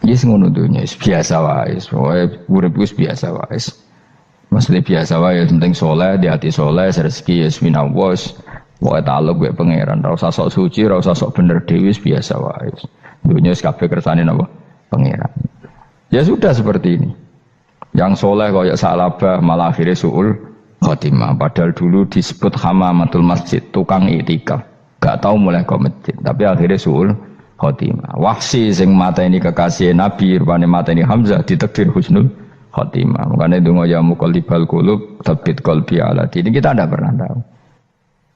Yes ngono dunya biasa wae. Urip wis biasa wae. Maksudnya biasa wae penting soleh, di hati soleh, rezeki wis minawos. Wae taluk wae pangeran, ora usah sok suci, ora usah sok bener dhewe biasa wae. Dunya wis kabeh kersane napa? Pangeran. Ya sudah seperti ini. Yang soleh kaya Salabah malah akhirnya suul khotimah. Padahal dulu disebut hamamatul masjid, tukang iktikaf. Gak tahu mulai ke masjid, tapi akhirnya suul khotimah. Wahsi sing mata ini kekasih Nabi, rupanya mata ini Hamzah ditakdir husnul khotimah. Makanya donga ya muqallibal qulub tsabbit qalbi ala dini. Kita tidak pernah tahu.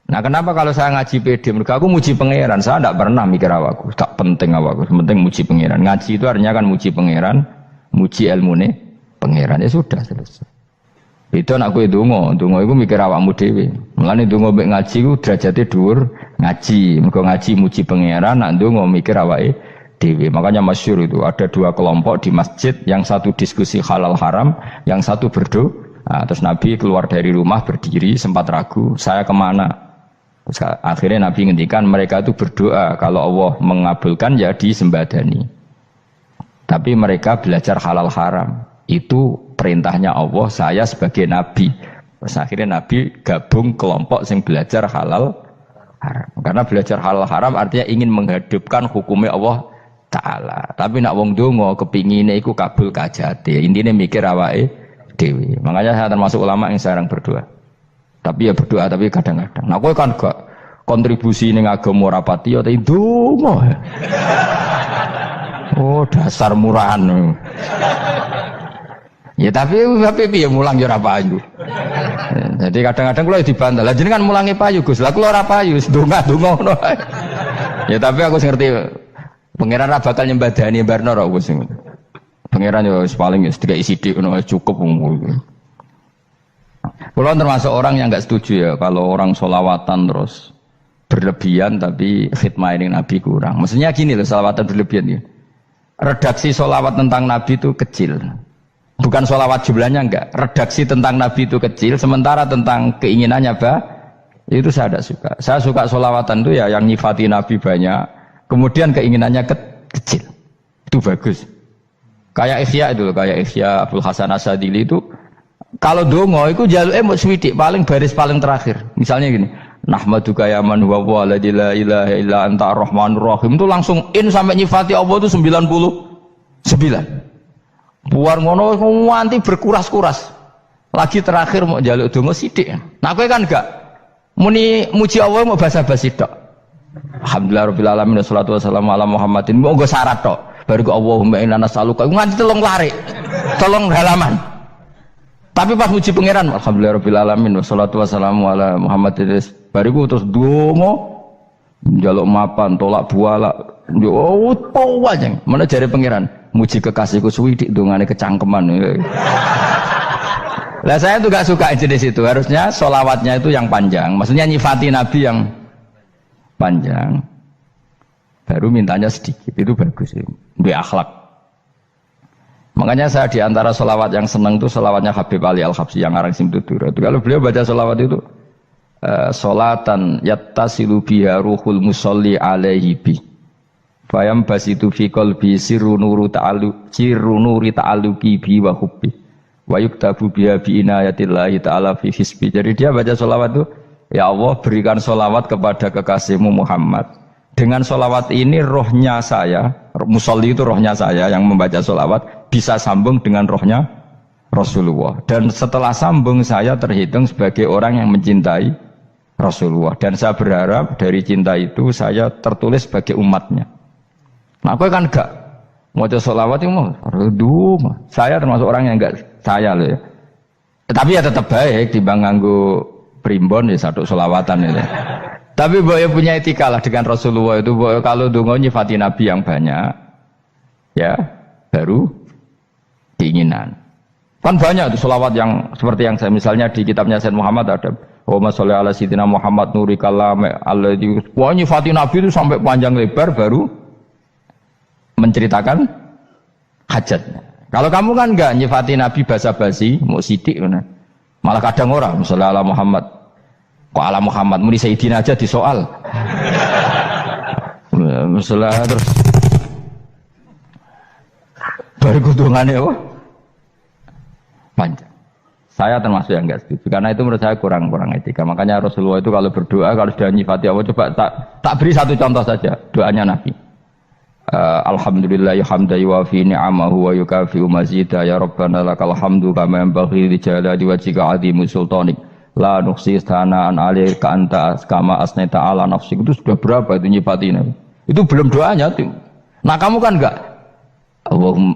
Nah, kenapa kalau saya ngaji PD? Mereka aku muji pangeran, saya tidak pernah mikir awakku, tak penting awakku, penting muji pangeran. Ngaji itu artinya kan muji pangeran, muji ilmune pangeran, ya sudah selesai. Itu nak kowe donga iku mikir awakmu dhewe. Mulane donga mek ngaji ku derajate dhuwur ngaji. Mergo ngaji muji pangeran, nak donga mikir awake dhewe. Makanya masyhur itu ada dua kelompok di masjid, yang satu diskusi halal haram, yang satu berdoa. Nah, terus Nabi keluar dari rumah berdiri sempat ragu, saya kemana? Terus akhirnya Nabi ngendikan mereka itu berdoa kalau Allah mengabulkan ya disembadani. Tapi mereka belajar halal haram. Itu perintahnya Allah, saya sebagai Nabi. Terus akhirnya Nabi gabung kelompok yang belajar halal haram. Karena belajar halal haram artinya ingin menghidupkan hukumnya Allah Ta'ala. Tapi nak wong donga kepingine iku kabul kajate. Intine mikir awake dhewe. Makanya saya termasuk ulama yang jarang berdoa. Tapi ya berdoa tapi kadang-kadang. Nah kowe kan gak kontribusi ning agama rapati ya tapi donga. Oh dasar murahan. Ya tapi piye mulang ya ora payu. Jadi kadang-kadang kula dibantah. Lah jenengan mulangi payu Gus. Lah kula ora payu, donga-donga ngono. Ya tapi aku ngerti pangeran ra bakal nyembadani barno ora Gus. Pangeran ya paling ya sedikit sidik ngono cukup umum. Kula termasuk orang yang enggak setuju ya kalau orang sholawatan terus berlebihan tapi khidmah ini Nabi kurang. Maksudnya gini loh, sholawatan berlebihan ya. Redaksi sholawat tentang Nabi itu kecil. Bukan sholawat jumlahnya enggak, redaksi tentang Nabi itu kecil, sementara tentang keinginannya itu saya tidak suka. Saya suka sholawatan itu ya yang nyifati Nabi banyak, kemudian keinginannya kecil, itu bagus. Kayak Ihya itu, kayak Ihya Abdul Hasan Asadili itu, kalau dongo itu jaluk mau swidik paling baris paling terakhir. Misalnya gini, Nahmaduka ya man huwa waladi la ilaha illa anta ar-rahmanur rahim, itu langsung in sampai nyifati Allah itu 99. Buar ngono nganti berkuras-kuras. Lagi terakhir mau jaluk donga sithik. Nah kowe kan enggak muni muji Allah mau basa-basi tok. Alhamdulillahirabbil alamin wassalatu wassalamu ala Muhammadin. Mau nggo syarat tok. Baru Allahumma inna nas'aluka nganti telung lari. Telung halaman. Tapi pas muji pangeran alhamdulillahirabbil alamin wassalatu wassalamu ala Muhammadin. Bariku terus donga njaluk mapan tolak buala. Yo wae. Mana jare pangeran? Muji kekasihku suwidik dongane kecangkeman. Lah saya tuh gak suka jenis itu. Harusnya sholawatnya itu yang panjang. Maksudnya nyifati Nabi yang panjang. Baru mintanya sedikit. Itu bagus. Itu akhlak. Makanya saya diantara sholawat yang senang itu sholawatnya Habib Ali Al-Habsyi yang ngarang Simtutura. Kalau beliau baca sholawat itu sholatan yattasilu biha ruhul musolli alaihi bi. Fayam basitu fi qalbi sirru nuri ta'alluqi bi wa hubbi wa yuktabu biha bi inayatillahi ta'ala fi hisbi. Jadi dia baca sholawat itu, ya Allah berikan sholawat kepada kekasihmu Muhammad. Dengan sholawat ini rohnya saya, musolli itu rohnya saya yang membaca sholawat bisa sambung dengan rohnya Rasulullah. Dan setelah sambung saya terhitung sebagai orang yang mencintai Rasulullah. Dan saya berharap dari cinta itu saya tertulis sebagai umatnya. Nah, aku kan enggak mau sholawat itu mau saya termasuk orang yang enggak saya loh ya. Tapi ya tetap baik dibanding nganggo primbon ya satu sholawatan itu. Tapi boleh punya etika lah dengan Rasulullah itu. Kalau dongo nyifati Nabi yang banyak ya baru keinginan. Kan banyak tuh sholawat yang seperti yang saya misalnya di kitabnya Sayyid Muhammad ada Allahumma sholli ala sayyidina Muhammad nuri kalam alladzi wa nyifati Nabi itu sampai panjang lebar baru menceritakan hajatnya. Kalau kamu kan enggak nyifati Nabi basa-basi, mau sidik mana? Malah kadang orang, misalnya ala Muhammad, kok ala Muhammad, muni Sayyidina aja disoal. Misalnya terus baru kudungannya apa? Panjang. Saya termasuk yang enggak setuju karena itu menurut saya kurang etika. Makanya Rasulullah itu kalau berdoa kalau sudah nyifati Allah, coba tak beri satu contoh saja doanya Nabi. Alhamdulillah hamdan yuwafi ni'amahu wa yukafi'u mazida ya rabbana lakal hamdu kama yanbaghi li jalali wajhika 'azimi sultanik la nuqsi sana'an 'alaika anta kama asnaita 'ala nafsik. Itu sudah berapa itu nyifatin itu belum doanya tuh. Nah kamu kan enggak Allahumma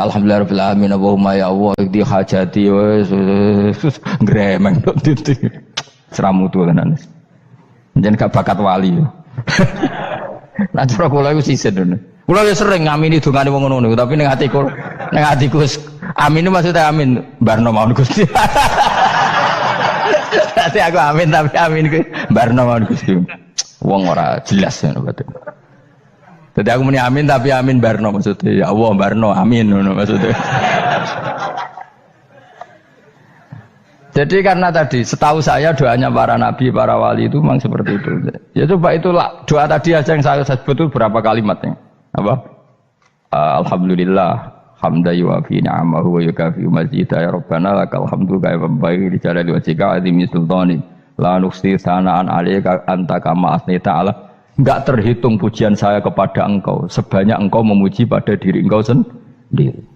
alhamdulillah rabbil alamin Allahumma ya Allah di hajati wes gremeng tok titik seramutu tenan jeneng gak bakat wali. Nah cara kula iku sisen ngono. Kula ya sering ngamini dongane wong ngono tapi ning atiku amin itu maksudnya amin barno mawon Gusti. Dadi aku amin tapi amin ku barno mawon Gusti. Wong ora jelas ngono betul. Dadi aku muni amin tapi amin barno maksudnya ya Allah barno amin ngono maksudnya. Jadi karena tadi setahu saya doanya para nabi, para wali itu memang seperti itu. Ya coba itulah doa tadi aja yang saya sebut itu berapa kalimatnya? Apa? Alhamdulillah hamdan yuwafi ni'amahu wa yukafi'u mazida ya rabbana lakal hamdu kama yanbaghi li jalali wajhika 'azimi sultanik la nuqsi sana'an 'alaika anta kama asnaita 'ala. Enggak terhitung pujian saya kepada engkau sebanyak engkau memuji pada diri engkau sendiri.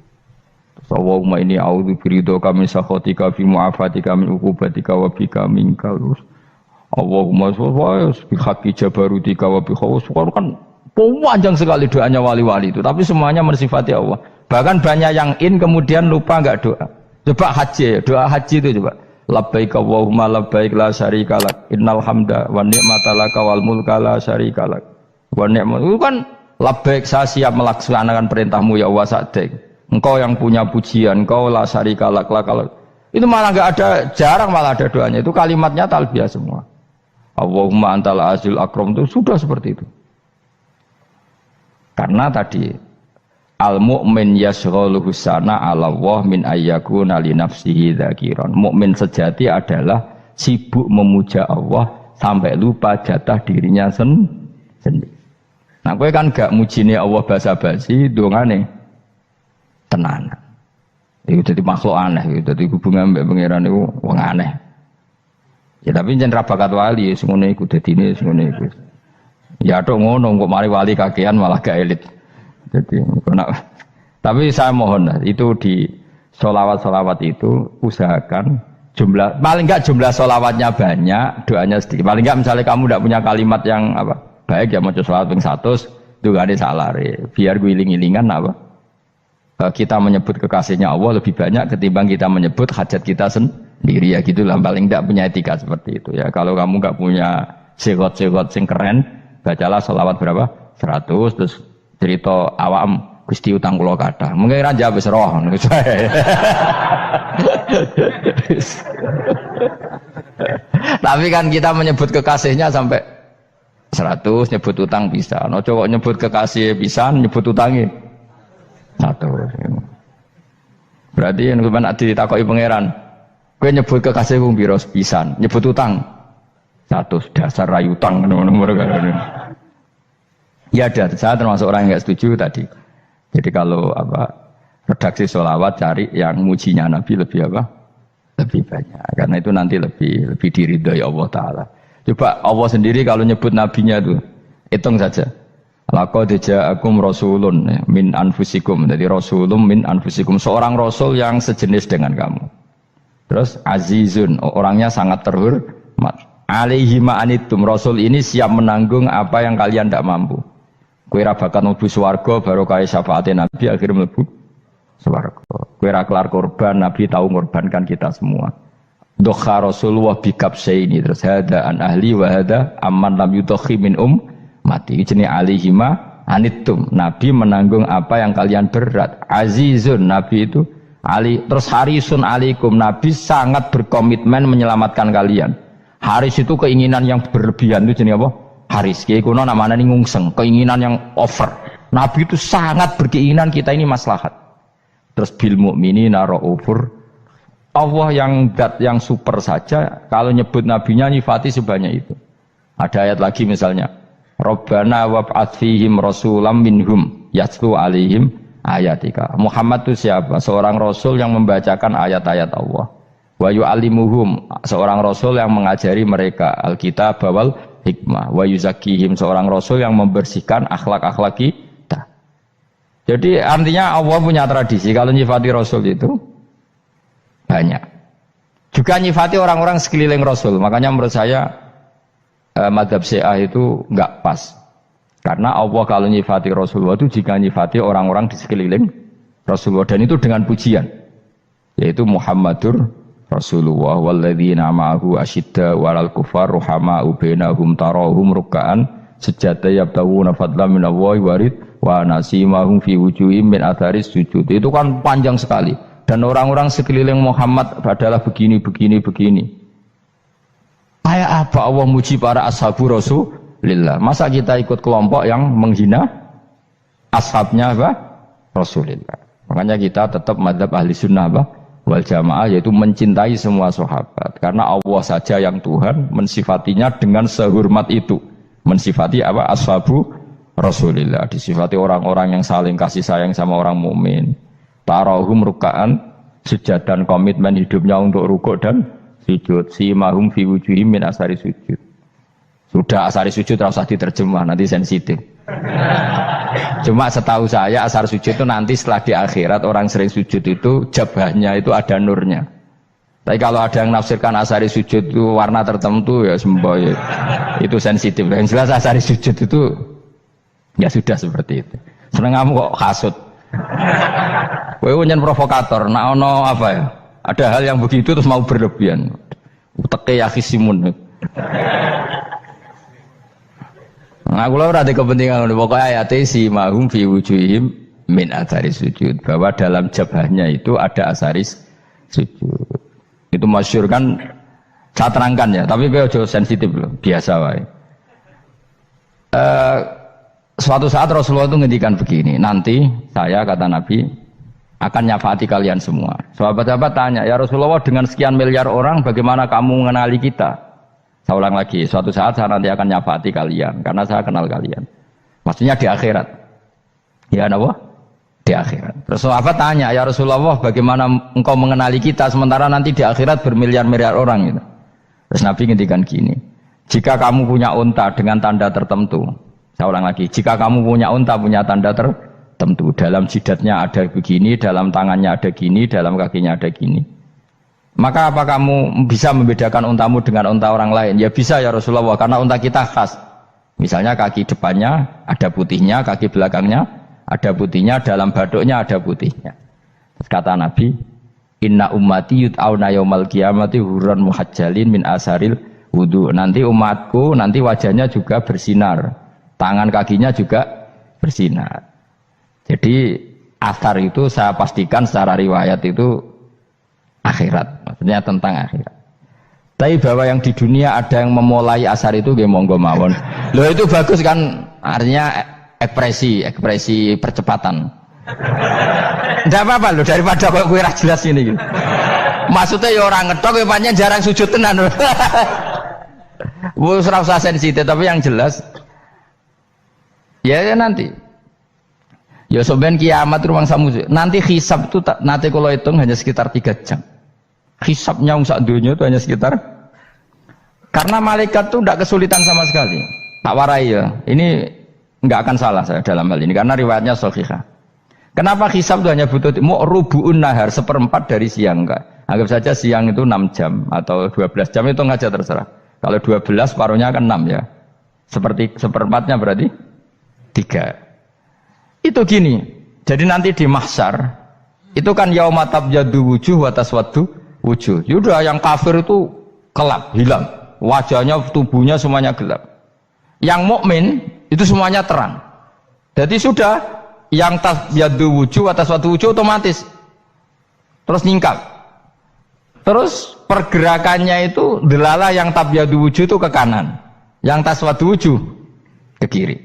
Allahumma inni a'udzu biridhoka min sakhatika fi mu'afatika min uqubatika wa bika minkal. Allahumma sholli bi haqqi jabarutika wa bi khawfika. Kan panjang sekali doanya wali-wali itu, tapi semuanya mensifati Allah. Bahkan banyak yang kemudian lupa enggak doa. Coba haji, doa haji itu coba. Labbaik Allahumma labbaik la syarika lak innal hamda wa ni'mata laka wal mulka la syarika lak. Wa ni'mat itu kan labbaik saya siap melaksanakan perintahmu ya Allah sa'dik. Engkau yang punya pujian, engkau la syarika lak. Itu malah enggak ada, jarang malah ada doanya. Itu kalimatnya talbiyah semua. Allahumma antal azil akram itu sudah seperti itu. Karena tadi al mu'min yashghaluhu sana 'ala Allah min ayyakuna li nafsihi dzakiran. Mukmin sejati adalah sibuk memuja Allah sampai lupa jatah dirinya sendiri. Nah, kowe kan gak mujine Allah basa-basi, dongane tenanan. Itu jadi makhluk aneh, itu jadi hubungan mbek pangeran itu wong aneh. Ya tapi jen ra bakat wali ngono iku dadine ngono iku. Ya tok ngono kok mari wali kakean malah gak elit. Jadi tapi saya mohon itu di sholawat itu usahakan jumlah paling enggak jumlah sholawatnya banyak, doanya sedikit. Paling enggak misalnya kamu tidak punya kalimat yang apa baik ya maca sholawat ping 100 itu gak ada salah biar gue iling-ilingan apa kita menyebut kekasihnya Allah lebih banyak ketimbang kita menyebut hajat kita sendiri ya gitulah. Paling enggak punya etika seperti itu ya. Kalau kamu enggak punya segot-segot sing keren, bacalah sholawat berapa 100 terus cerita awam Gusti utang kula kathah. Mungkin ra jawab wis roh ngono saya. Tapi kan kita menyebut kekasihnya sampai 100, nyebut utang bisa. No kok nyebut kekasih pisan, nyebut utangnya 100. Berarti yen sampeyan ditakoki pangeran, kowe nyebut kekasih wong pira pisan, nyebut utang 100 dasar ra utang ngono-ngono kan. Ya ada, saya termasuk orang yang nggak setuju tadi. Jadi kalau apa redaksi sholawat cari yang mujinya Nabi lebih apa? Lebih banyak. Karena itu nanti lebih diridhoi Allah Taala. Coba Allah sendiri kalau nyebut nabinya itu hitung saja. Laqad ja'akum rasulun min anfusikum. Jadi rasulun min anfusikum, seorang rasul yang sejenis dengan kamu. Terus azizun, orangnya sangat terhormat. Alaihi ma'anitum, rasul ini siap menanggung apa yang kalian tidak mampu. Kowe ra bakat mlebu swarga baru kaya syafaate Nabi akhirnya mlebu swarga. Kowe ra kelar korban, Nabi tahu mengorbankan kita semua. Dokha Rasulullah bikabsaini terus hada an ahli wa hada amman lam yudokhi min mati. Jenenge alihima anittum. Nabi menanggung apa yang kalian berat. Azizun, Nabi itu ali terus harisun alaikum. Nabi sangat berkomitmen menyelamatkan kalian. Haris itu keinginan yang berlebihan itu jenenge apa? Haris, kiai kuno namanya ini ngungseng, keinginan yang over. Nabi itu sangat berkeinginan kita ini maslahat. Terus bil mukminina raufur. Allah yang super saja kalau nyebut nabinya nyifati sebanyak itu. Ada ayat lagi misalnya, Rabbana wab'ats fihim rasulam minhum yatlu alaihim ayatika. Muhammad itu siapa? Seorang rasul yang membacakan ayat-ayat Allah. Wa yu'allimuhum, seorang rasul yang mengajari mereka alkitab wal hikmah. Wa yuzakkihim, seorang rasul yang membersihkan akhlak-akhlak kita. Jadi artinya Allah punya tradisi kalau nyifati rasul itu banyak. Juga nyifati orang-orang sekeliling rasul. Makanya menurut saya madhab Syiah itu enggak pas. Karena Allah kalau nyifati Rasulullah itu jika nyifati orang-orang di sekeliling Rasulullah, dan itu dengan pujian, yaitu Muhammadur Rasulullah walladzina ma'ahu asyidda walal kufar ruhama'u bainahum tarahum ruk'an sujada yabtawuna fadlan minallahi warid wa nasimahum fi wujuhim min atharis sujud. Itu kan panjang sekali, dan orang-orang sekeliling Muhammad adalah begini. Kayak apa Allah muji para ashabu Rasulillah? Masa kita ikut kelompok yang menghina ashabnya apa? Rasulillah. Makanya kita tetap madzhab ahli sunnah apa? Wal jamaah, yaitu mencintai semua sahabat. Karena Allah saja yang Tuhan mensifatinya dengan sehormat itu. Mensifati apa? Ashabu Rasulillah. Disifati orang-orang yang saling kasih sayang sama orang mukmin. Tarahum ruka'an, sujud dan komitmen hidupnya untuk rukuk dan sujud. Simahum fi wujuhim min asari sujud. Sudah asari sujud tidak usah diterjemah, nanti sensitif. Cuma setahu saya asar sujud itu nanti setelah di akhirat orang sering sujud itu jabahnya itu ada nurnya. Tapi kalau ada yang nafsirkan asari sujud itu warna tertentu ya semboy. Itu sensitif. Yang jelas asari sujud itu ya sudah seperti itu. Seneng kamu kok hasut. Kowe nyen provokator, nak ono apa ya? Ada hal yang begitu terus mau berlebihan. Uteke ya khisimun. Nah, kalau ada kepentingan, pokoknya ayat si mahum fi wujuhim min athari sujud, bahwa dalam jabahnya itu ada asaris sujud. Itu masyhur kan, saya terangkan ya, tapi jauh sensitif loh, biasa wae. Suatu saat Rasulullah itu ngendikan begini, nanti saya kata Nabi akan nyafaati kalian semua. Sahabat-sahabat tanya, ya Rasulullah dengan sekian miliar orang, bagaimana kamu mengenali kita? Saya ulang lagi, suatu saat saya nanti akan nyafaati kalian, karena saya kenal kalian. Maksudnya di akhirat. Ya Allah, di akhirat. Terus sahabat tanya, ya Rasulullah, bagaimana engkau mengenali kita, sementara nanti di akhirat bermiliar-miliar orang gitu. Terus Nabi ngendikan gini, jika kamu punya unta dengan tanda tertentu, saya ulang lagi, jika kamu punya unta punya tanda tertentu, dalam jidatnya ada begini, dalam tangannya ada gini, dalam kakinya ada gini, maka apa kamu bisa membedakan untamu dengan unta orang lain? Ya bisa ya Rasulullah, karena unta kita khas. Misalnya kaki depannya ada putihnya, kaki belakangnya ada putihnya, dalam baduknya ada putihnya. Terus kata Nabi, inna ummati yud'auna yaumal qiyamati hurran muhajjalin min asaril wudu. Nanti umatku nanti wajahnya juga bersinar, tangan kakinya juga bersinar. Jadi asar itu saya pastikan secara riwayat itu akhirat, maksudnya tentang akhirat. Tapi bahwa yang di dunia ada yang memulai asar itu nggih monggo mawon. Loh itu bagus kan, artinya ekspresi percepatan. Tidak apa-apa loh, daripada kok kowe ora jelas ini gitu. Maksudnya ya orang ngetok ya panjang jarang sujud tenan. Wes ora usah sensitif, tapi yang jelas ya nanti. Ya soben kiamat ruang samu. Nanti hisab itu nanti kalau hitung hanya sekitar 3 jam. Hisabnya sak dunia itu hanya sekitar, karena malaikat itu tidak kesulitan sama sekali. Tak warai ya, ini nggak akan salah saya dalam hal ini karena riwayatnya sahihah. Kenapa hisab itu hanya butuh rubu'un nahar, 1/4 dari siang enggak? Anggap saja siang itu 6 jam atau 12 jam, itu aja terserah. Kalau 12 paruhnya kan 6 ya. Seperti 1/4-nya berarti 3. Itu gini. Jadi nanti di mahsyar itu kan yauma tabyaddu wujuh wa taswaddu wujuh. Yaudah yang kafir itu kelap, hilang. Wajahnya, tubuhnya semuanya gelap. Yang mukmin itu semuanya terang. Jadi sudah yang tabyaddu wujuh wa taswaddu wujuh otomatis terus nyingkap. Terus pergerakannya itu delalah yang tabyaddu wujuh itu ke kanan, yang taswaddu wujuh ke kiri.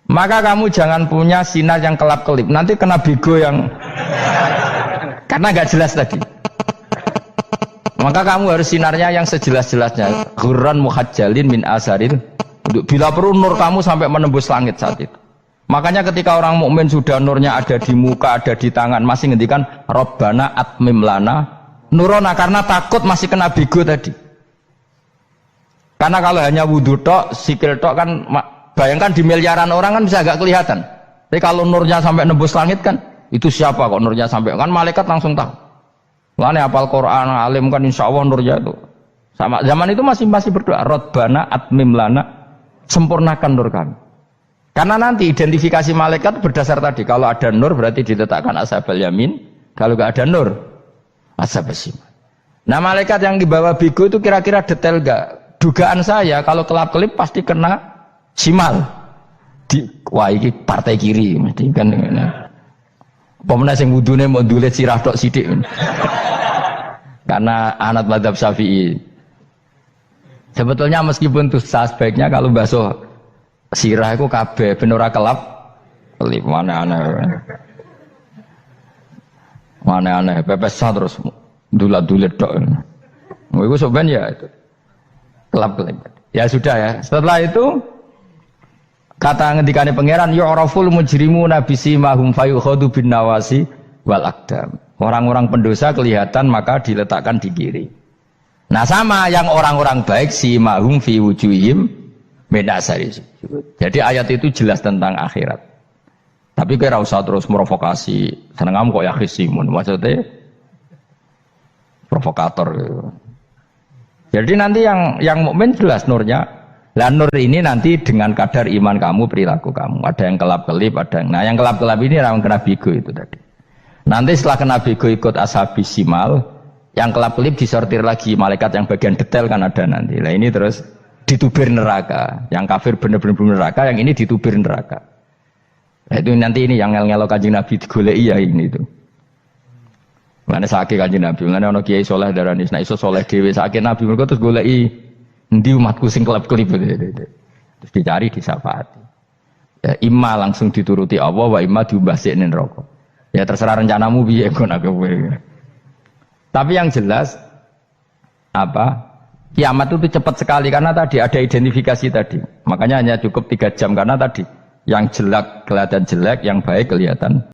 Maka kamu jangan punya sinar yang kelap-kelip, nanti kena bego yang karena nggak jelas tadi. Maka kamu harus sinarnya yang sejelas-jelasnya. Ghurran muhajjalin min asaril. Bila perlu nur kamu sampai menembus langit saat itu. Makanya ketika orang mukmin sudah nurnya ada di muka, ada di tangan, masih ngendikan Rabbana atmim lana nurona, karena takut masih kena bigo tadi. Karena kalau hanya wudhu tok, sikil tok kan, bayangkan di miliaran orang kan bisa agak kelihatan. Tapi kalau nurnya sampai nembus langit kan, itu siapa kok nurnya sampai, kan malaikat langsung tahu. Lani hafal Quran, alim kan insya Allah nurnya itu. Sama zaman itu masih berdoa, Rabbana atmim lana, sempurnakan nur kami. Karena nanti identifikasi malaikat berdasar tadi, kalau ada nur berarti diletakkan ashabal yamin, kalau nggak ada nur ashabal shimal. Nah malaikat yang dibawa bigo itu kira-kira detail nggak? Dugaan saya kalau kelap-kelip pasti kena shimal. Wah ini partai kiri mesti kan. Pemenang yang wudune mau dulet sirah tok sidik. Karena anak madzhab Syafi'i. Sebetulnya meskipun itu sebaiknya kalau basuh sirah itu kabeh ben ora kelip mana aneh pepesan terus dulat-dulet tok. Iku soben ya itu. Kelip. Ya sudah ya. Setelah itu kata ngendikane pangeran yu'raful mujrimuna bisimahum fayukhadu bin nawasi wal aqdam. Orang-orang pendosa kelihatan maka diletakkan di kiri. Nah sama yang orang-orang baik simahum fi wujuhim min asari sujud. Jadi ayat itu jelas tentang akhirat. Tapi kira usah terus merovokasi. Seneng kamu kok ya khisimun. Maksudnya provokator gitu. Jadi nanti yang mukmin jelas nurnya. Lah nur ini nanti dengan kadar iman kamu, perilaku kamu. Ada yang kelap-kelip, ada yang... Nah yang kelap-kelip ini orang kena bigo itu tadi. Nanti setelah kena bigo ikut ashabis simal, yang kelap-kelip disortir lagi malaikat yang bagian detail kan ada nanti. Nah ini terus ditubir neraka. Yang kafir benar-benar neraka, yang ini ditubir neraka. Nah, itu nanti ini yang ngel-ngelo Kanjeng Nabi digoleki ya ini itu. Mana sakit Kanjeng Nabi, mana ono kiai soleh darani nek iso soleh dhewe sakit Nabi mergo terus goleki endi umatku sing kelep-kelip terus dicari disyafaati. Ya imma langsung dituruti Allah wa imma diumbasine neraka. Ya terserah rencanamu piye kon aku kowe. Tapi yang jelas apa? Kiamat itu cepat sekali karena tadi ada identifikasi tadi. Makanya hanya cukup 3 jam karena tadi yang jelek kelihatan jelek, yang baik kelihatan